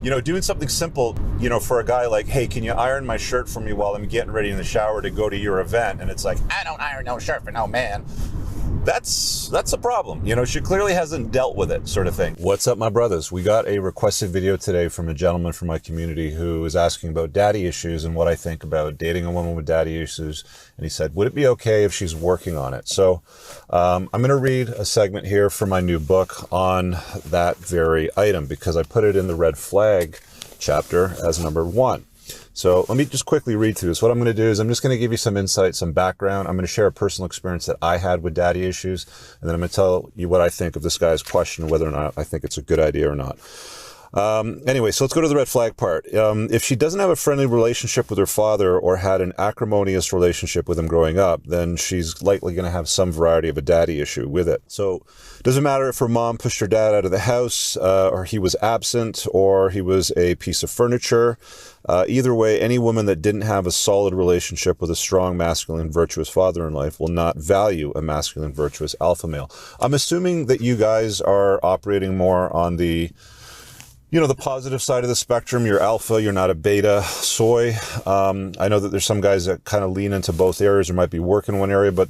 Doing something simple, for a guy like, hey, can you iron my shirt for me while I'm getting ready in the shower to go to your event? And it's like, I don't iron no shirt for no man. That's a problem. She clearly hasn't dealt with it, sort of thing. What's up, my brothers? We got a requested video today from a gentleman from my community who is asking about daddy issues and what I think about dating a woman with daddy issues. And he said, would it be okay if she's working on it? So I'm going to read a segment here from my new book on that very item because I put it in the red flag chapter as number 1. So let me just quickly read through this. What I'm going to do is I'm just going to give you some insight, some background. I'm going to share a personal experience that I had with daddy issues, and then I'm going to tell you what I think of this guy's question, whether or not I think it's a good idea or not. Anyway, so let's go to the red flag part. If she doesn't have a friendly relationship with her father or had an acrimonious relationship with him growing up, then she's likely going to have some variety of a daddy issue with it. So it doesn't matter if her mom pushed her dad out of the house, or he was absent, or he was a piece of furniture. Either way, any woman that didn't have a solid relationship with a strong, masculine, virtuous father in life will not value a masculine, virtuous alpha male. I'm assuming that you guys are operating more on the the positive side of the spectrum. You're alpha, you're not a beta soy. I know that there's some guys that kind of lean into both areas or might be working in one area, but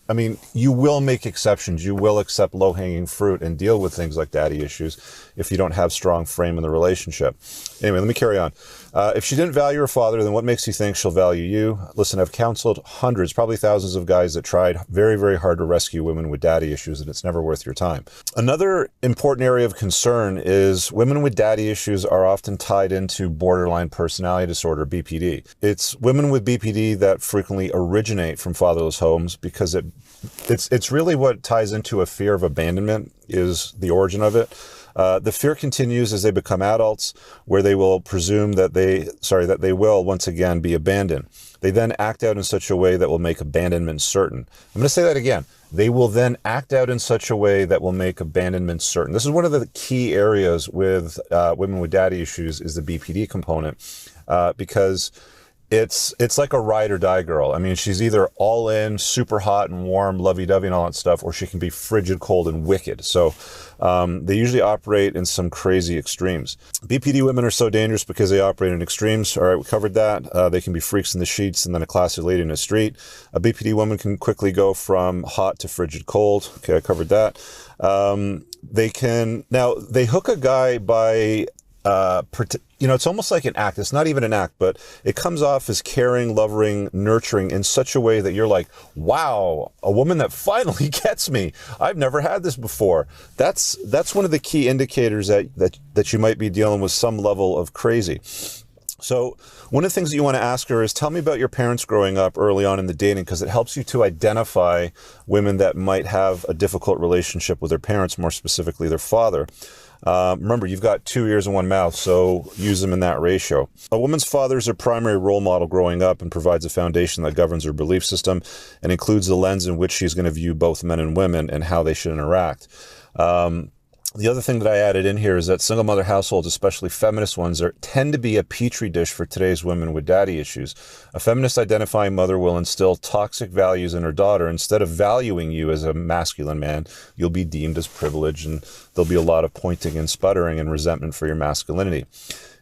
I mean, you will make exceptions. You will accept low-hanging fruit and deal with things like daddy issues if you don't have strong frame in the relationship. Anyway, let me carry on. If she didn't value her father, then what makes you think she'll value you? Listen, I've counseled hundreds, probably thousands of guys that tried very, very hard to rescue women with daddy issues, and it's never worth your time. Another important area of concern is women with daddy issues are often tied into borderline personality disorder, BPD. It's women with BPD that frequently originate from fatherless homes because it's really what ties into a fear of abandonment is the origin of it. The fear continues as they become adults, where they will presume that they will once again be abandoned. They then act out in such a way that will make abandonment certain. I'm going to say that again. They will then act out in such a way that will make abandonment certain. This is one of the key areas with women with daddy issues is the BPD component, because it's like a ride or die girl. I mean, she's either all in, super hot and warm, lovey-dovey and all that stuff, or she can be frigid, cold, and wicked. So they usually operate in some crazy extremes. BPD women are so dangerous because they operate in extremes. All right, we covered that. They can be freaks in the sheets and then a classy lady in the street. A BPD woman can quickly go from hot to frigid, cold. Okay, I covered that. They hook a guy by it's almost like an act. It's not even an act, but it comes off as caring, loving, nurturing in such a way that you're like, wow, a woman that finally gets me. I've never had this before. That's one of the key indicators that you might be dealing with some level of crazy. So one of the things that you want to ask her is, tell me about your parents growing up early on in the dating, because it helps you to identify women that might have a difficult relationship with their parents, more specifically their father. Remember, you've got 2 ears and 1 mouth, so use them in that ratio. A woman's father is her primary role model growing up and provides a foundation that governs her belief system and includes the lens in which she's going to view both men and women and how they should interact. The other thing that I added in here is that single mother households, especially feminist ones, tend to be a petri dish for today's women with daddy issues. A feminist identifying mother will instill toxic values in her daughter. Instead of valuing you as a masculine man, you'll be deemed as privileged, and there'll be a lot of pointing and sputtering and resentment for your masculinity.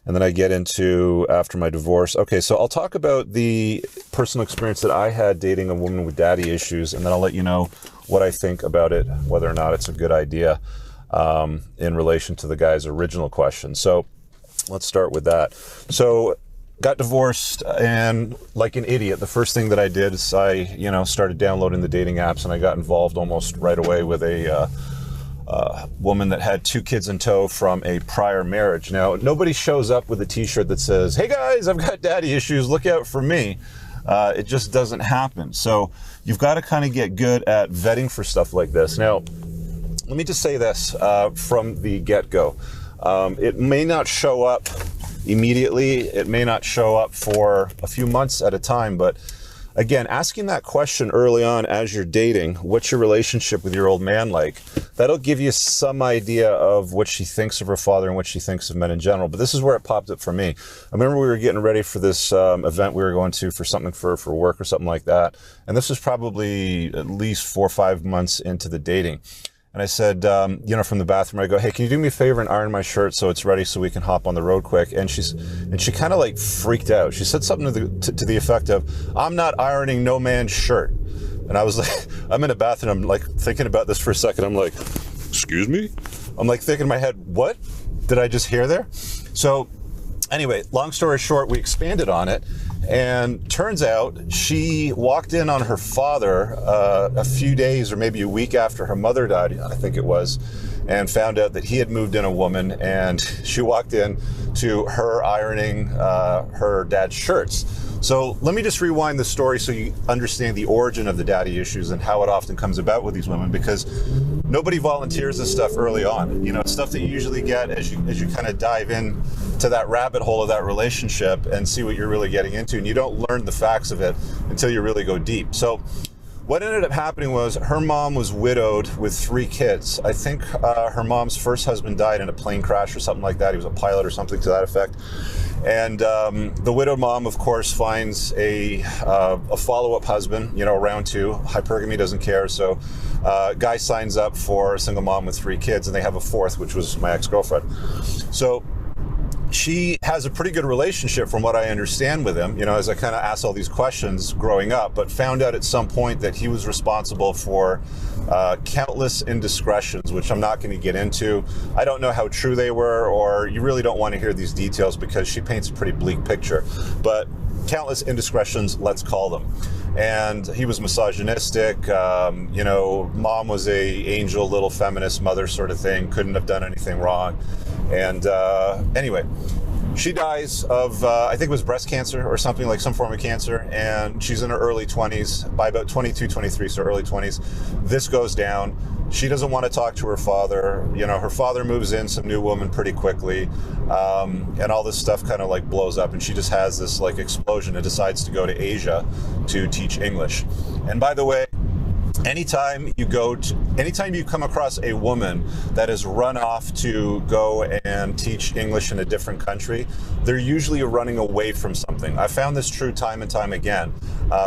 And then I get into after my divorce. Okay, so I'll talk about the personal experience that I had dating a woman with daddy issues, and then I'll let you know what I think about it, whether or not it's a good idea. In relation to the guy's original question. So let's start with that. So got divorced, and like an idiot, the first thing that I did is I, started downloading the dating apps, and I got involved almost right away with a woman that had 2 kids in tow from a prior marriage. Now, nobody shows up with a t-shirt that says, hey guys, I've got daddy issues, look out for me. It just doesn't happen. So you've got to kind of get good at vetting for stuff like this. Now, let me just say this from the get-go. It may not show up immediately. It may not show up for a few months at a time. But again, asking that question early on as you're dating, what's your relationship with your old man like? That'll give you some idea of what she thinks of her father and what she thinks of men in general. But this is where it popped up for me. I remember we were getting ready for this event we were going to for something for work or something like that. And this was probably at least 4 or 5 months into the dating. And I said, from the bathroom, I go, hey, can you do me a favor and iron my shirt so it's ready so we can hop on the road quick? And she kind of like freaked out. She said something to the effect of, I'm not ironing no man's shirt. And I was like, I'm in a bathroom. I'm like thinking about this for a second. I'm like, excuse me? I'm like thinking in my head, what did I just hear there? So anyway, long story short, we expanded on it. And turns out she walked in on her father a few days or maybe a week after her mother died, I think it was, and found out that he had moved in a woman, and she walked in to her ironing her dad's shirts. So let me just rewind the story so you understand the origin of the daddy issues and how it often comes about with these women, because nobody volunteers this stuff early on. It's stuff that you usually get as you kind of dive in to that rabbit hole of that relationship and see what you're really getting into, and you don't learn the facts of it until you really go deep. So what ended up happening was her mom was widowed with 3 kids. I think her mom's first husband died in a plane crash or something like that. He was a pilot or something to that effect. And the widowed mom, of course, finds a follow-up husband, round 2. Hypergamy doesn't care. So guy signs up for a single mom with 3 kids, and they have a 4th, which was my ex-girlfriend. So she has a pretty good relationship from what I understand with him, as I kind of asked all these questions growing up, but found out at some point that he was responsible for countless indiscretions, which I'm not going to get into. I don't know how true they were, or you really don't want to hear these details because she paints a pretty bleak picture, but countless indiscretions, let's call them. And he was misogynistic, mom was a angel, little feminist mother sort of thing, couldn't have done anything wrong. And anyway, she dies of, I think it was breast cancer or something, like some form of cancer, and she's in her early 20s, by about 22, 23, so early 20s. This goes down. She doesn't want to talk to her father. Her father moves in, some new woman pretty quickly, and all this stuff kind of like blows up, and she just has this like explosion and decides to go to Asia to teach English. And by the way, anytime you come across a woman that has run off to go and teach English in a different country, they're usually running away from something. I found this true time and time again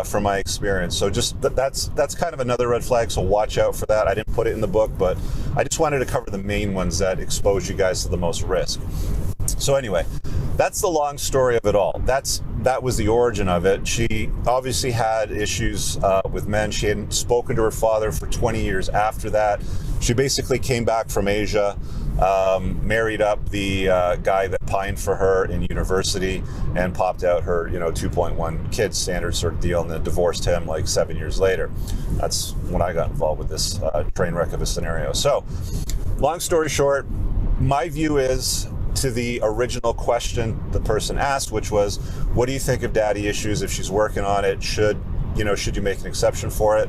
from my experience. So just that's kind of another red flag, so watch out for that. I didn't put it in the book, but I just wanted to cover the main ones that expose you guys to the most risk. So anyway, that's the long story of it all. That was the origin of it. She obviously had issues with men. She hadn't spoken to her father for 20 years after that. She basically came back from Asia, married up the guy that pined for her in university, and popped out her 2.1 kids standard sort of deal, and then divorced him like 7 years later. That's when I got involved with this train wreck of a scenario. So long story short, my view is, to the original question the person asked, which was, what do you think of daddy issues? If she's working on it, should you make an exception for it?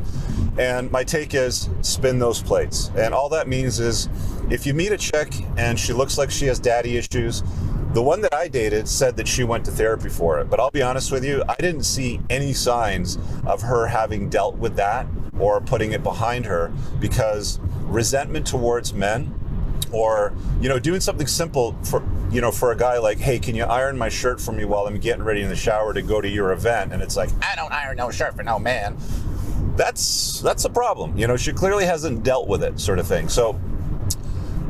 And my take is, spin those plates. And all that means is, if you meet a chick and she looks like she has daddy issues, the one that I dated said that she went to therapy for it. But I'll be honest with you, I didn't see any signs of her having dealt with that or putting it behind her, because resentment towards men, or doing something simple for a guy like, hey, can you iron my shirt for me while I'm getting ready in the shower to go to your event? And it's like, I don't iron no shirt for no man. That's a problem. She clearly hasn't dealt with it, sort of thing. So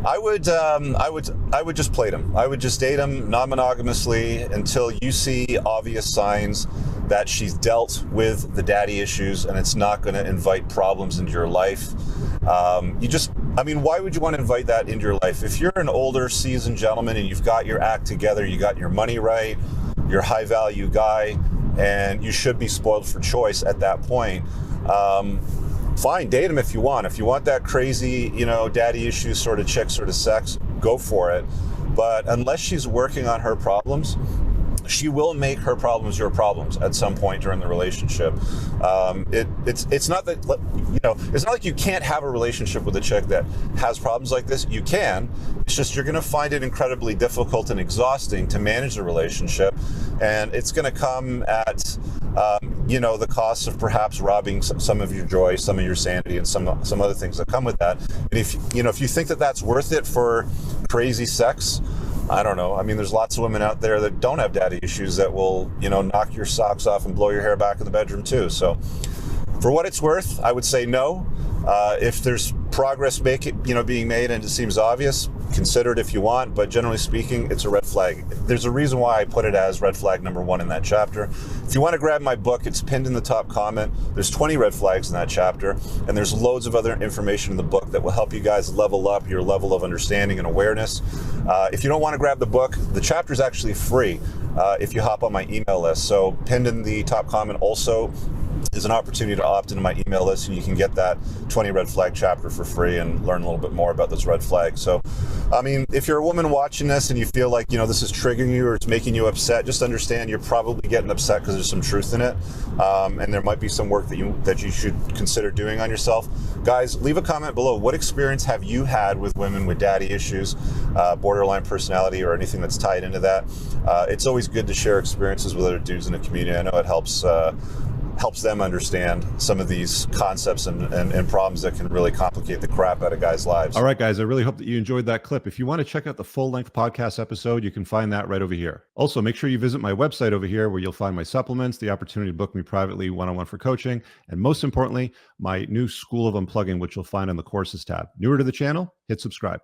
I would just plate him. I would just date him non-monogamously until you see obvious signs that she's dealt with the daddy issues and it's not going to invite problems into your life. Why would you want to invite that into your life? If you're an older, seasoned gentleman and you've got your act together, you got your money right, you're a high value guy, and you should be spoiled for choice at that point, fine, date him if you want. If you want that crazy, daddy issues sort of chick, sort of sex, go for it. But unless she's working on her problems, she will make her problems your problems at some point during the relationship. It's not that, it's not like you can't have a relationship with a chick that has problems like this. You can. It's just you're going to find it incredibly difficult and exhausting to manage the relationship, and it's going to come at the cost of perhaps robbing some of your joy, some of your sanity, and some other things that come with that. And if you think that that's worth it for crazy sex, I don't know. There's lots of women out there that don't have daddy issues that will, knock your socks off and blow your hair back in the bedroom too. So for what it's worth, I would say no. If there's progress being made and it seems obvious, consider it if you want, but generally speaking, it's a red flag. There's a reason why I put it as red flag number 1 in that chapter. If you want to grab my book, it's pinned in the top comment. There's 20 red flags in that chapter, and there's loads of other information in the book that will help you guys level up your level of understanding and awareness. If you don't want to grab the book, the chapter is actually free if you hop on my email list. So pinned in the top comment also is an opportunity to opt into my email list, and you can get that 20 red flag chapter for free and learn a little bit more about those red flags. So, I mean, if you're a woman watching this and you feel like, this is triggering you or it's making you upset, just understand you're probably getting upset because there's some truth in it. And there might be some work that you should consider doing on yourself. Guys, leave a comment below. What experience have you had with women with daddy issues, borderline personality, or anything that's tied into that? It's always good to share experiences with other dudes in the community. I know it helps them understand some of these concepts and problems that can really complicate the crap out of guys' lives. All right, guys, I really hope that you enjoyed that clip. If you want to check out the full-length podcast episode, you can find that right over here. Also, make sure you visit my website over here where you'll find my supplements, the opportunity to book me privately one-on-one for coaching, and most importantly, my new School of Unplugging, which you'll find on the courses tab. Newer to the channel, hit subscribe.